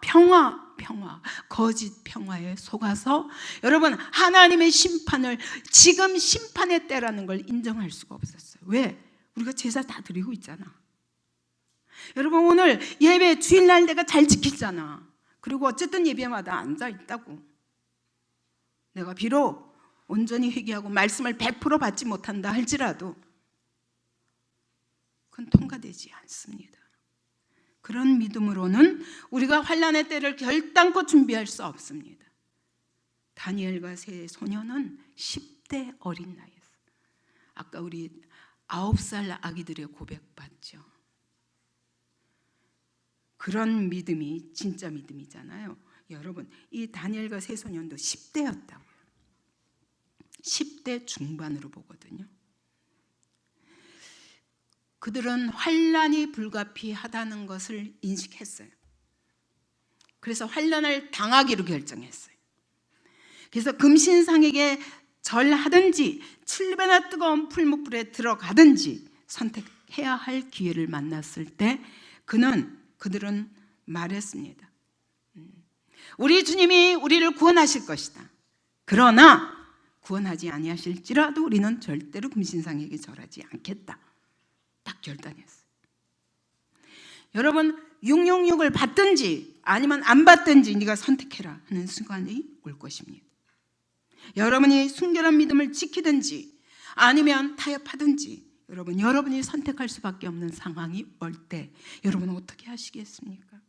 거짓 평화에 속아서 여러분 하나님의 심판을 지금 심판의 때라는 걸 인정할 수가 없었어요. 왜? 우리가 제사 다 드리고 있잖아. 여러분 오늘 예배 주일날 내가 잘 지키잖아. 그리고 어쨌든 예배마다 앉아 있다고. 내가 비록 온전히 회개하고 말씀을 100% 받지 못한다 할지라도 그건 통과되지 않습니다. 그런 믿음으로는 우리가 환난의 때를 결단코 준비할 수 없습니다. 다니엘과 세 소녀는 10대 어린 나이에서 아까 우리 9살 아기들의 고백 봤죠. 그런 믿음이 진짜 믿음이잖아요. 여러분 이 다니엘과 세 소년도 10대였다고요. 10대 중반으로 보거든요. 그들은 환난이 불가피하다는 것을 인식했어요. 그래서 환난을 당하기로 결정했어요. 그래서 금신상에게 절하든지 7배나 뜨거운 풀무불에 들어가든지 선택해야 할 기회를 만났을 때 그들은 말했습니다. 우리 주님이 우리를 구원하실 것이다. 그러나 구원하지 아니하실지라도 우리는 절대로 금신상에게 절하지 않겠다. 딱 결단했어요. 여러분 666을 받든지 아니면 안 받든지 네가 선택해라 하는 순간이 올 것입니다. 여러분이 순결한 믿음을 지키든지 아니면 타협하든지 여러분이 선택할 수밖에 없는 상황이 올 때 여러분은 어떻게 하시겠습니까?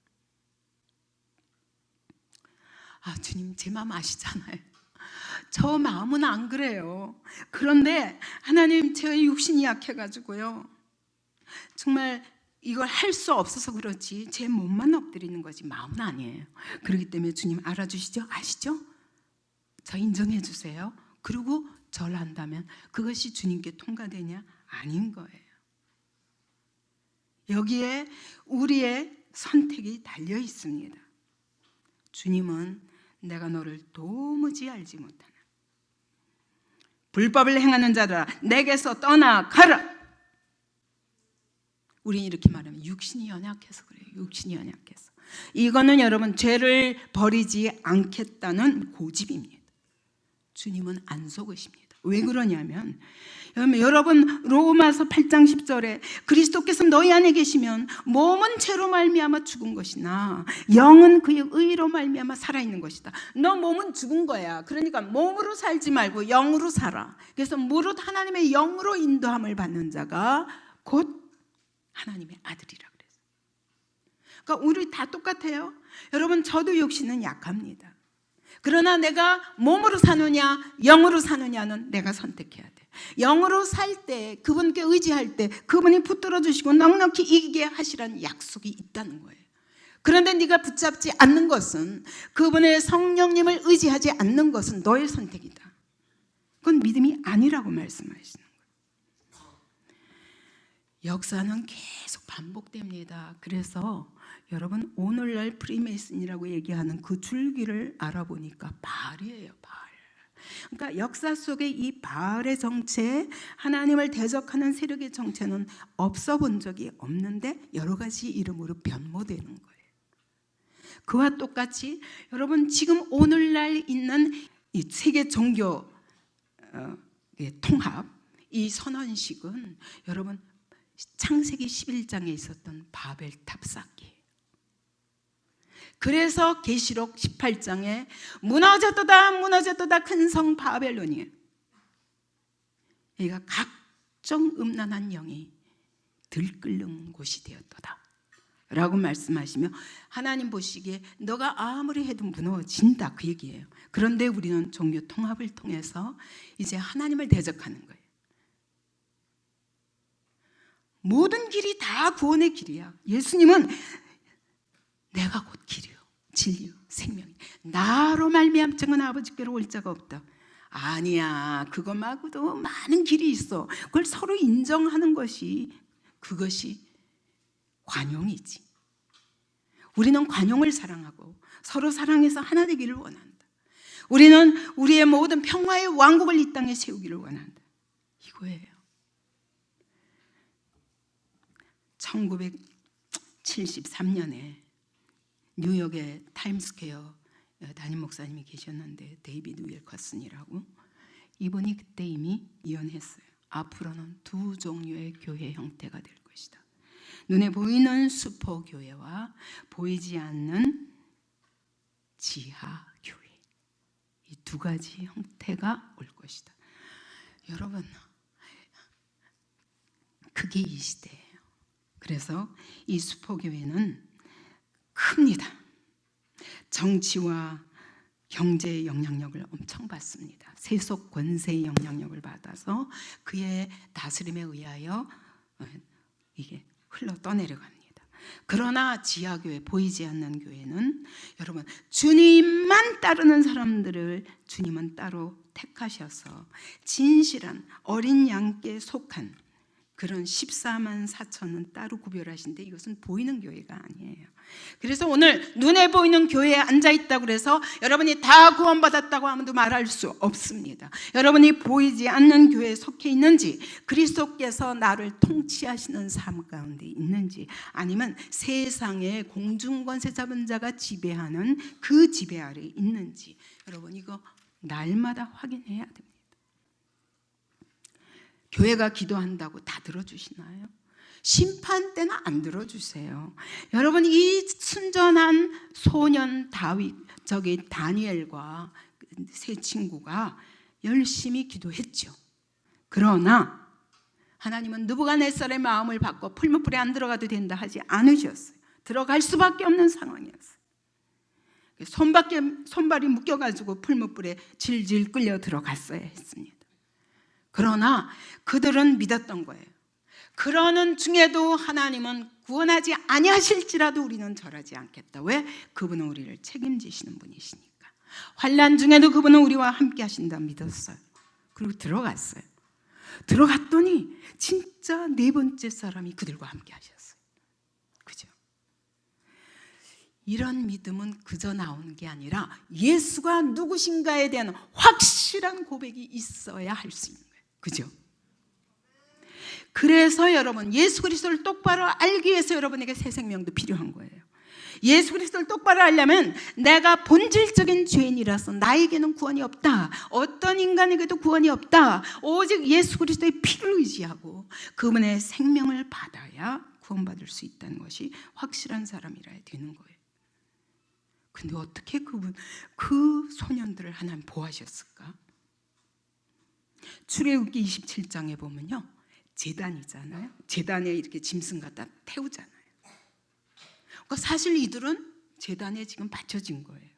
주님 제 마음 아시잖아요. 저 마음은 안 그래요. 그런데 하나님, 제가 육신이 약해가지고요, 정말 이걸 할 수 없어서 그렇지 제 몸만 엎드리는 거지 마음은 아니에요. 그렇기 때문에 주님 알아주시죠? 아시죠? 저 인정해 주세요. 그리고 절 한다면 그것이 주님께 통과되냐? 아닌 거예요. 여기에 우리의 선택이 달려 있습니다. 주님은 내가 너를 도무지 알지 못하나 불법을 행하는 자들아 내게서 떠나가라. 우리는 이렇게 말하면 육신이 연약해서 그래요. 육신이 연약해서. 이거는 여러분 죄를 버리지 않겠다는 고집입니다. 주님은 안 속으십니다. 왜 그러냐면 여러분 로마서 8장 10절에 그리스도께서 너희 안에 계시면 몸은 죄로 말미암아 죽은 것이나 영은 그의 의로 말미암아 살아있는 것이다. 너 몸은 죽은 거야. 그러니까 몸으로 살지 말고 영으로 살아. 그래서 무릇 하나님의 영으로 인도함을 받는 자가 곧 하나님의 아들이라 그랬어요. 그러니까 우리 다 똑같아요. 여러분 저도 육신은 약합니다. 그러나 내가 몸으로 사느냐 영으로 사느냐는 내가 선택해야 돼. 영으로 살 때 그분께 의지할 때 그분이 붙들어 주시고 넉넉히 이기게 하시라는 약속이 있다는 거예요. 그런데 네가 붙잡지 않는 것은, 그분의 성령님을 의지하지 않는 것은 너의 선택이다. 그건 믿음이 아니라고 말씀하시는 거예요. 역사는 계속 반복됩니다. 그래서 여러분 오늘날 프리메이슨이라고 얘기하는 그 줄기를 알아보니까 바알이에요. 바알. 그러니까 역사 속에 이 바알의 정체, 하나님을 대적하는 세력의 정체는 없어 본 적이 없는데 여러 가지 이름으로 변모되는 거예요. 그와 똑같이 여러분 지금 오늘날 있는 이 세계 종교 통합, 이 선언식은 여러분 창세기 11장에 있었던 바벨탑 쌓기. 그래서 계시록 18장에 무너졌도다 큰 성 바벨론이, 얘가 각종 음란한 영이 들끓는 곳이 되었도다 라고 말씀하시며 하나님 보시기에 너가 아무리 해도 무너진다 그 얘기예요. 그런데 우리는 종교 통합을 통해서 이제 하나님을 대적하는 거예요. 모든 길이 다 구원의 길이야. 예수님은 내가 곧 길이요 진리요 생명이 나로 말미암증은 아버지께로 올 자가 없다. 아니야, 그것 말고도 많은 길이 있어. 그걸 서로 인정하는 것이, 그것이 관용이지. 우리는 관용을 사랑하고 서로 사랑해서 하나 되기를 원한다. 우리는 우리의 모든 평화의 왕국을 이 땅에 세우기를 원한다. 이거예요. 1973년에 뉴욕의 타임스퀘어 담임 목사님이 계셨는데 데이비드 윌커슨이라고, 이분이 그때 이미 예언했어요. 앞으로는 두 종류의 교회 형태가 될 것이다. 눈에 보이는 슈퍼교회와 보이지 않는 지하교회, 이 두 가지 형태가 올 것이다. 여러분, 그게 이 시대예요. 그래서 이 슈퍼교회는 큽니다. 정치와 경제의 영향력을 엄청 받습니다. 세속 권세의 영향력을 받아서 그의 다스림에 의하여 이게 흘러 떠내려갑니다. 그러나 지하교회, 보이지 않는 교회는 여러분 주님만 따르는 사람들을 주님은 따로 택하셔서 진실한 어린 양께 속한 그런 14만 4천은 따로 구별하신데, 이것은 보이는 교회가 아니에요. 그래서 오늘 눈에 보이는 교회에 앉아있다고 그래서 여러분이 다 구원받았다고 아무도 말할 수 없습니다. 여러분이 보이지 않는 교회에 속해 있는지, 그리스도께서 나를 통치하시는 삶 가운데 있는지, 아니면 세상의 공중권세 잡은 자가 지배하는 그 지배 아래 있는지, 여러분 이거 날마다 확인해야 됩니다. 교회가 기도한다고 다 들어주시나요? 심판 때는 안 들어주세요. 여러분 이 순전한 소년 다윗, 저기 다니엘과 세 친구가 열심히 기도했죠. 그러나 하나님은 느부갓네살의 마음을 바꿔 풀무불에 안 들어가도 된다 하지 않으셨어요. 들어갈 수밖에 없는 상황이었어요. 손발이 묶여가지고 풀무불에 질질 끌려 들어갔어야 했습니다. 그러나 그들은 믿었던 거예요. 그러는 중에도 하나님은 구원하지 아니하실지라도 우리는 절하지 않겠다. 왜? 그분은 우리를 책임지시는 분이시니까. 환난 중에도 그분은 우리와 함께 하신다 믿었어요. 그리고 들어갔어요. 들어갔더니 진짜 네 번째 사람이 그들과 함께 하셨어요. 그죠? 이런 믿음은 그저 나오는 게 아니라 예수가 누구신가에 대한 확실한 고백이 있어야 할 수 있는 거예요. 그죠? 그래서 여러분, 예수 그리스도를 똑바로 알기 위해서 여러분에게 새 생명도 필요한 거예요. 예수 그리스도를 똑바로 알려면 내가 본질적인 죄인이라서 나에게는 구원이 없다, 어떤 인간에게도 구원이 없다, 오직 예수 그리스도의 피를 의지하고 그분의 생명을 받아야 구원받을 수 있다는 것이 확실한 사람이라 되는 거예요. 근데 어떻게 그 소년들을 하나님 보호하셨을까? 출애굽기 27장에 보면요, 제단이잖아요. 제단에 이렇게 짐승 갖다 태우잖아요. 그러니까 사실 이들은 제단에 지금 바쳐진 거예요.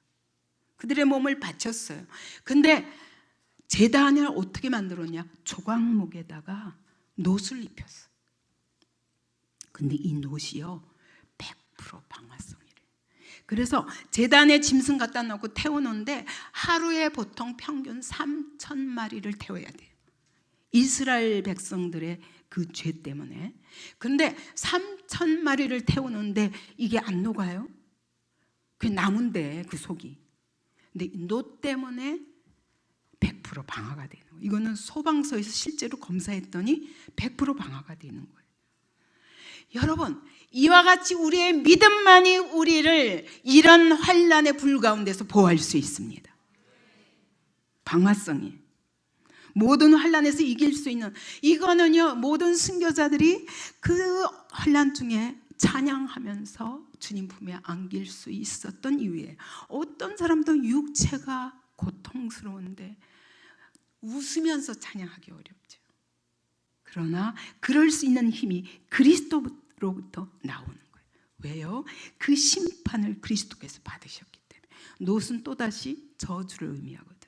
그들의 몸을 바쳤어요. 근데 제단을 어떻게 만들었냐? 조각목에다가 놋을 입혔어. 근데 이 놋이요 100% 방화성이래요. 그래서 제단에 짐승 갖다 놓고 태우는데 하루에 보통 평균 3,000마리를 태워야 돼요. 이스라엘 백성들의 그 죄 때문에. 그런데 3,000마리를 태우는데 이게 안 녹아요? 그게 나무인데 그 속이. 근데 놋 때문에 100% 방화가 되는 거예요. 이거는 소방서에서 실제로 검사했더니 100% 방화가 되는 거예요. 여러분, 이와 같이 우리의 믿음만이 우리를 이런 환난의 불 가운데서 보호할 수 있습니다. 방화성이. 모든 환난에서 이길 수 있는, 이거는요 모든 순교자들이 그 환난 중에 찬양하면서 주님 품에 안길 수 있었던 이유예요. 어떤 사람도 육체가 고통스러운데 웃으면서 찬양하기 어렵죠. 그러나 그럴 수 있는 힘이 그리스도로부터 나오는 거예요. 왜요? 그 심판을 그리스도께서 받으셨기 때문에. 놋은 또다시 저주를 의미하거든요.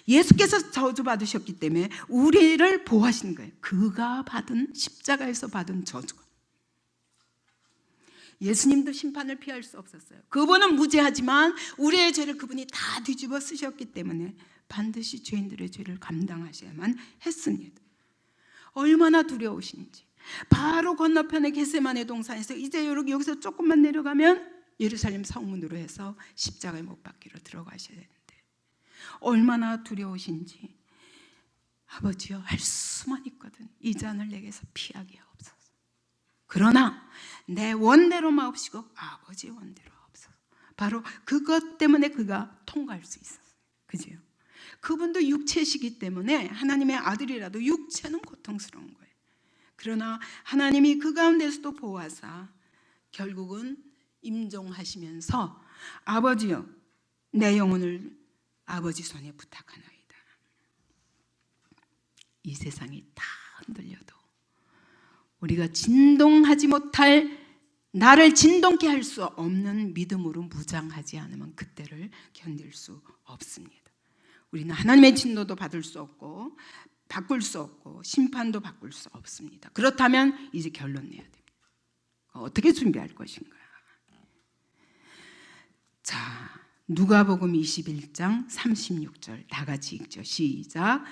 예수께서 저주받으셨기 때문에 우리를 보호하시는 거예요. 그가 받은, 십자가에서 받은 저주가. 예수님도 심판을 피할 수 없었어요. 그분은 무죄하지만 우리의 죄를 그분이 다 뒤집어 쓰셨기 때문에 반드시 죄인들의 죄를 감당하셔야만 했습니다. 얼마나 두려우신지. 바로 건너편의 겟세마네 동산에서 이제 여기서 조금만 내려가면 예루살렘 성문으로 해서 십자가에 못 박히러 들어가셔야 되는데 얼마나 두려우신지. 아버지여, 할 수만 있거든 이 잔을 내게서 피하게 하옵소서. 그러나 내 원대로 마옵시고 아버지의 원대로 하옵소서. 바로 그것 때문에 그가 통과할 수 있었어요. 그죠? 그분도 육체시기 때문에 하나님의 아들이라도 육체는 고통스러운 거예요. 그러나 하나님이 그 가운데서도 보호하사 결국은 임종하시면서 아버지여, 내 영혼을 아버지 손에 부탁하나이다. 이 세상이 다 흔들려도 우리가 진동하지 못할, 나를 진동케 할 수 없는 믿음으로 무장하지 않으면 그때를 견딜 수 없습니다. 우리는 하나님의 진노도 받을 수 없고 바꿀 수 없고 심판도 바꿀 수 없습니다. 그렇다면 이제 결론 내야 됩니다. 어떻게 준비할 것인가? 자, 누가복음 21장 36절 다 같이 읽죠. 시작.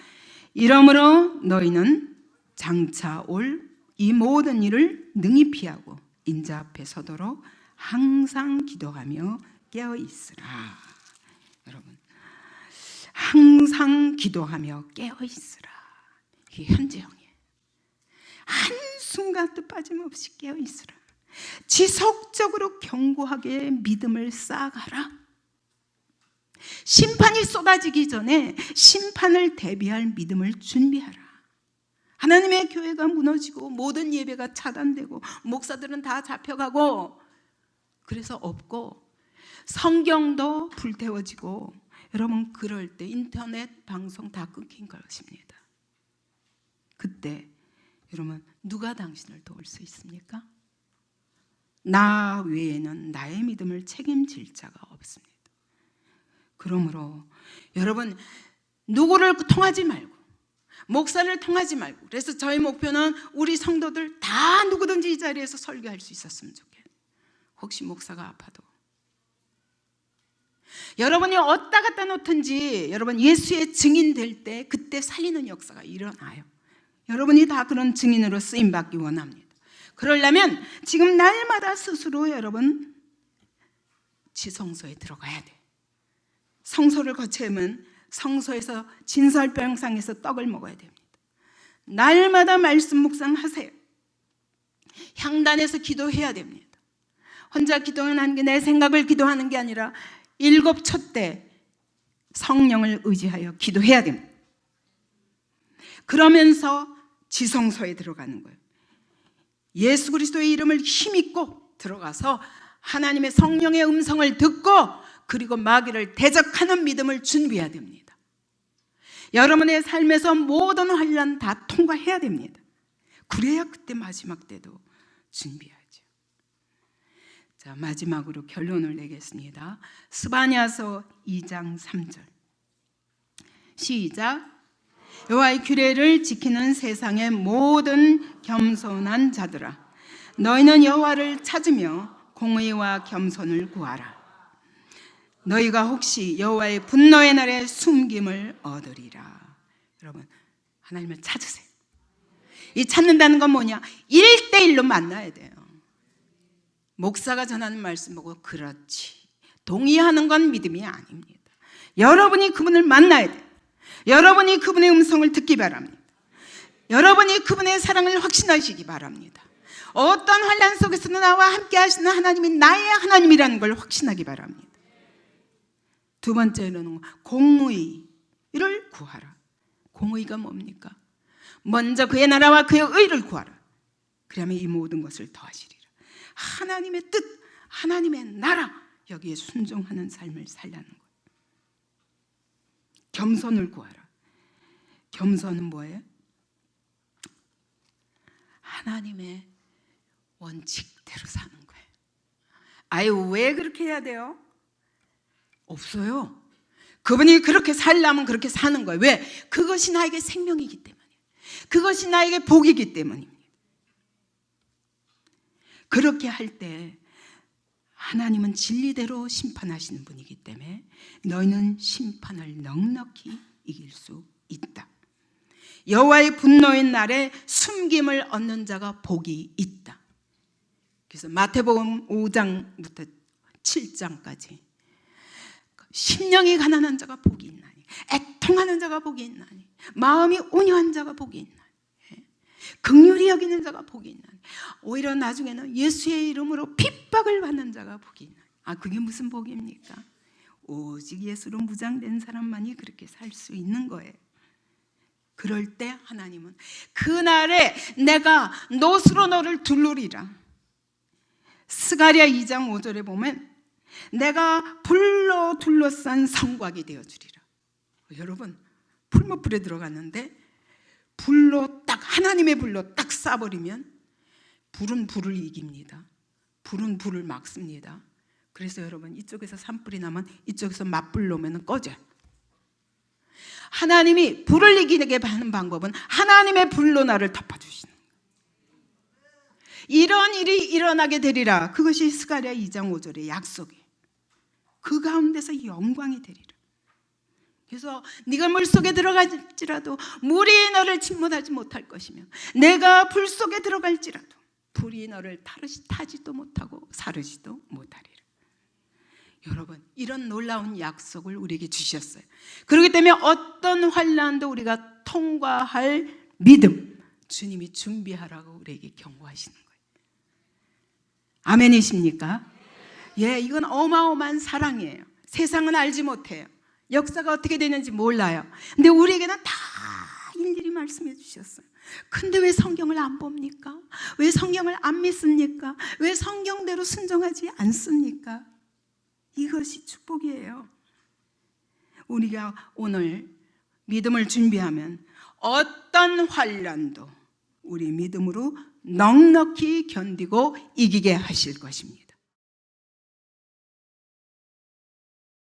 이러므로 너희는 장차 올 이 모든 일을 능히 피하고 인자 앞에 서도록 항상 기도하며 깨어 있으라. 여러분, 항상 기도하며 깨어 있으라. 이게 현재형이에요. 한순간도 빠짐없이 깨어 있으라. 지속적으로 견고하게 믿음을 쌓아가라. 심판이 쏟아지기 전에 심판을 대비할 믿음을 준비하라. 하나님의 교회가 무너지고 모든 예배가 차단되고 목사들은 다 잡혀가고 그래서 없고 성경도 불태워지고, 여러분 그럴 때 인터넷 방송 다 끊긴 것입니다. 그때 여러분 누가 당신을 도울 수 있습니까? 나 외에는 나의 믿음을 책임질 자가 없습니다. 그러므로 여러분, 누구를 통하지 말고, 목사를 통하지 말고, 그래서 저희 목표는 우리 성도들 다 누구든지 이 자리에서 설교할 수 있었으면 좋겠어요. 혹시 목사가 아파도 여러분이 어디다 갖다 놓든지 여러분 예수의 증인 될 때 그때 살리는 역사가 일어나요. 여러분이 다 그런 증인으로 쓰임받기 원합니다. 그러려면 지금 날마다 스스로 여러분 지성소에 들어가야 돼. 성소를 거치면 성소에서 진설병상에서 떡을 먹어야 됩니다. 날마다 말씀 묵상하세요. 향단에서 기도해야 됩니다. 혼자 기도하는 게 내 생각을 기도하는 게 아니라 일곱 촛대 성령을 의지하여 기도해야 됩니다. 그러면서 지성소에 들어가는 거예요. 예수 그리스도의 이름을 힘입고 들어가서 하나님의 성령의 음성을 듣고 그리고 마귀를 대적하는 믿음을 준비해야 됩니다. 여러분의 삶에서 모든 환난 다 통과해야 됩니다. 그래야 그때 마지막 때도 준비해야죠. 자, 마지막으로 결론을 내겠습니다. 스바냐서 2장 3절 시작. 여호와의 규례를 지키는 세상의 모든 겸손한 자들아, 너희는 여호와를 찾으며 공의와 겸손을 구하라. 너희가 혹시 여호와의 분노의 날에 숨김을 얻으리라. 여러분, 하나님을 찾으세요. 이 찾는다는 건 뭐냐? 1대1로 만나야 돼요. 목사가 전하는 말씀 보고 그렇지 동의하는 건 믿음이 아닙니다. 여러분이 그분을 만나야 돼요. 여러분이 그분의 음성을 듣기 바랍니다. 여러분이 그분의 사랑을 확신하시기 바랍니다. 어떤 환난 속에서도 나와 함께 하시는 하나님이 나의 하나님이라는 걸 확신하기 바랍니다. 두 번째로는 공의를 구하라. 공의가 뭡니까? 먼저 그의 나라와 그의 의를 구하라. 그러면 이 모든 것을 더하시리라. 하나님의 뜻, 하나님의 나라, 여기에 순종하는 삶을 살라는 거예요. 겸손을 구하라. 겸손은 뭐예요? 하나님의 원칙대로 사는 거예요. 아유, 왜 그렇게 해야 돼요? 없어요. 그분이 그렇게 살려면 그렇게 사는 거예요. 왜? 그것이 나에게 생명이기 때문이에요. 그것이 나에게 복이기 때문입니다. 그렇게 할 때 하나님은 진리대로 심판하시는 분이기 때문에 너희는 심판을 넉넉히 이길 수 있다. 여호와의 분노의 날에 숨김을 얻는 자가 복이 있다. 그래서 마태복음 5장부터 7장까지 심령이 가난한 자가 복이 있나니, 애통하는 자가 복이 있나니, 마음이 온유한 자가 복이 있나니, 긍휼히 여기는 자가 복이 있나니, 오히려 나중에는 예수의 이름으로 핍박을 받는 자가 복이 있나니. 아, 그게 무슨 복입니까? 오직 예수로 무장된 사람만이 그렇게 살 수 있는 거예요. 그럴 때 하나님은 그날에 내가 노수로 너를 둘러리라. 스가랴 2장 5절에 보면 내가 불로 둘러싼 성곽이 되어주리라. 여러분, 풀무불에 들어갔는데 불로 딱, 하나님의 불로 딱 쏴버리면 불은 불을 이깁니다. 불은 불을 막습니다. 그래서 여러분, 이쪽에서 산불이 나면 이쪽에서 맞불 놓으면 꺼져요. 하나님이 불을 이기게 하는 방법은 하나님의 불로 나를 덮어주시는 거예요. 이런 일이 일어나게 되리라. 그것이 스가랴 2장 5절의 약속이에요. 그 가운데서 영광이 되리라. 그래서 네가 물속에 들어갈지라도 물이 너를 침몰하지 못할 것이며 내가 불 속에 들어갈지라도 불이 너를 타지도 못하고 사르지도 못하리라. 여러분, 이런 놀라운 약속을 우리에게 주셨어요. 그렇기 때문에 어떤 환난도 우리가 통과할 믿음, 주님이 준비하라고 우리에게 경고하시는 거예요. 아멘이십니까? 예, 이건 어마어마한 사랑이에요. 세상은 알지 못해요. 역사가 어떻게 되는지 몰라요. 근데 우리에게는 다 일일이 말씀해 주셨어요. 근데 왜 성경을 안 봅니까? 왜 성경을 안 믿습니까? 왜 성경대로 순종하지 않습니까? 이것이 축복이에요. 우리가 오늘 믿음을 준비하면 어떤 환난도 우리 믿음으로 넉넉히 견디고 이기게 하실 것입니다.